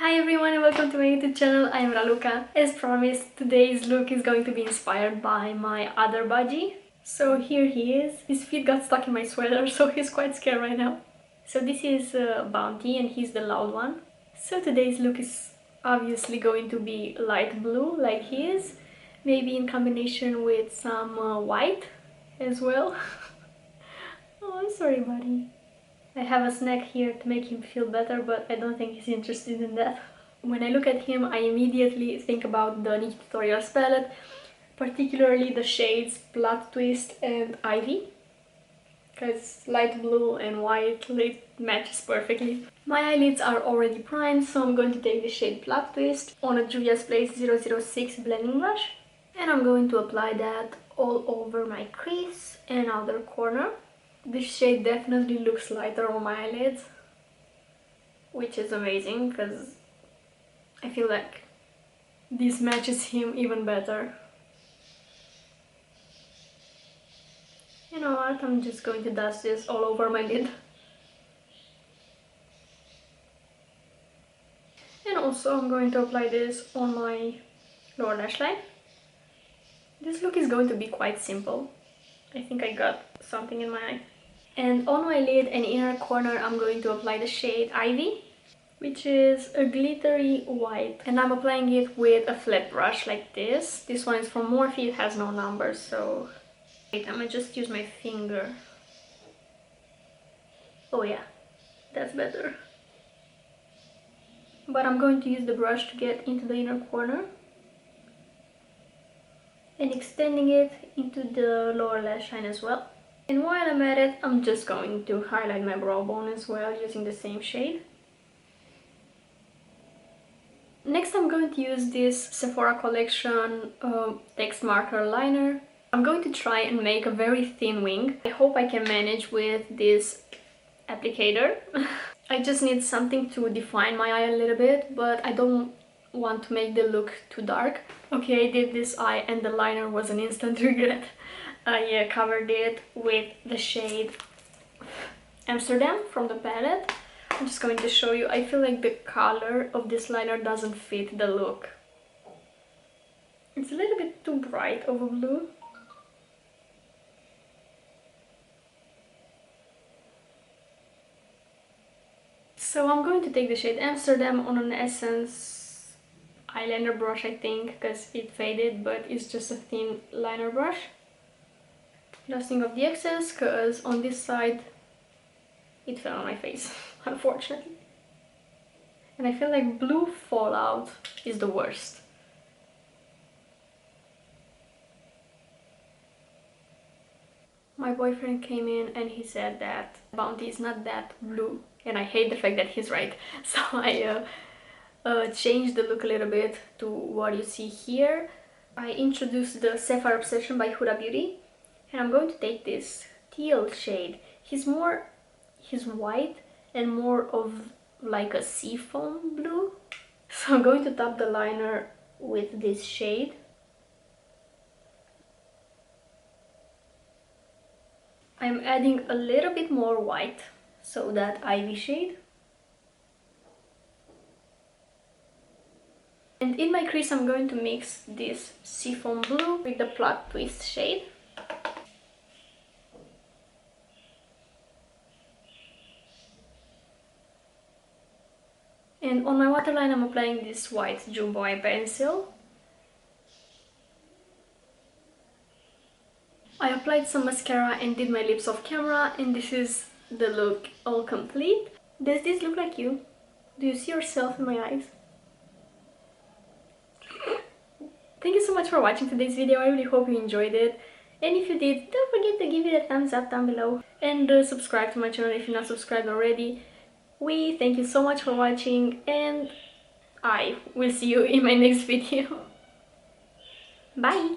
Hi everyone and welcome to my YouTube channel. I am Raluca. As promised, today's look is going to be inspired by my other Budgie. So here he is. His feet got stuck in my sweater, so he's quite scared right now. So this is Bounty and he's the loud one. So today's look is obviously going to be light blue like he is. Maybe in combination with some white as well. Oh, I'm sorry, buddy. I have a snack here to make him feel better, but I don't think he's interested in that. When I look at him, I immediately think about the NikkieTutorials palette, particularly the shades Plot Twist and Ivy, because light blue and white matches perfectly. My eyelids are already primed, so I'm going to take the shade Plot Twist on a Juvia's Place 006 blending brush, and I'm going to apply that all over my crease and outer corner. This shade definitely looks lighter on my eyelids, which is amazing because I feel like this matches him even better. You know what, I'm just going to dust this all over my lid. And also I'm going to apply this on my lower lash line. This look is going to be quite simple. I think I got something in my eye. And on my lid and inner corner I'm going to apply the shade Ivy, which is a glittery white. And I'm applying it with a flat brush like this. This one is from Morphe, it has no numbers, so... Wait, I'm gonna just use my finger. Oh yeah, that's better. But I'm going to use the brush to get into the inner corner. And extending it into the lower lash line as well. And while I'm at it, I'm just going to highlight my brow bone as well using the same shade. Next I'm going to use this Sephora collection text marker liner. I'm going to try and make a very thin wing. I hope I can manage with this applicator. I just need something to define my eye a little bit, but I don't want to make the look too dark. Okay, I did this eye and the liner was an instant regret. I covered it with the shade Amsterdam from the palette. I'm just going to show you. I feel like the color of this liner doesn't fit the look. It's a little bit too bright of a blue. So I'm going to take the shade Amsterdam on an Essence eyeliner brush, I think, because it faded, but it's just a thin liner brush. Dusting off the excess, because on this side it fell on my face, unfortunately. And I feel like blue fallout is the worst. My boyfriend came in and he said that Bounty is not that blue, and I hate the fact that he's right. So I changed the look a little bit to what you see here. I introduced the Sapphire Obsession by Huda Beauty. And I'm going to take this teal shade. He's white and more of like a seafoam blue. So I'm going to top the liner with this shade. I'm adding a little bit more white, so that Ivy shade. And in my crease I'm going to mix this seafoam blue with the Plot Twist shade. And on my waterline I'm applying this white jumbo eye pencil. I applied some mascara and did my lips off camera, and this is the look all complete. Does this look like you? Do you see yourself in my eyes? Thank you so much for watching today's video. I really hope you enjoyed it. And if you did, don't forget to give it a thumbs up down below. And subscribe to my channel if you're not subscribed already. We thank you so much for watching, and I will see you in my next video. Bye!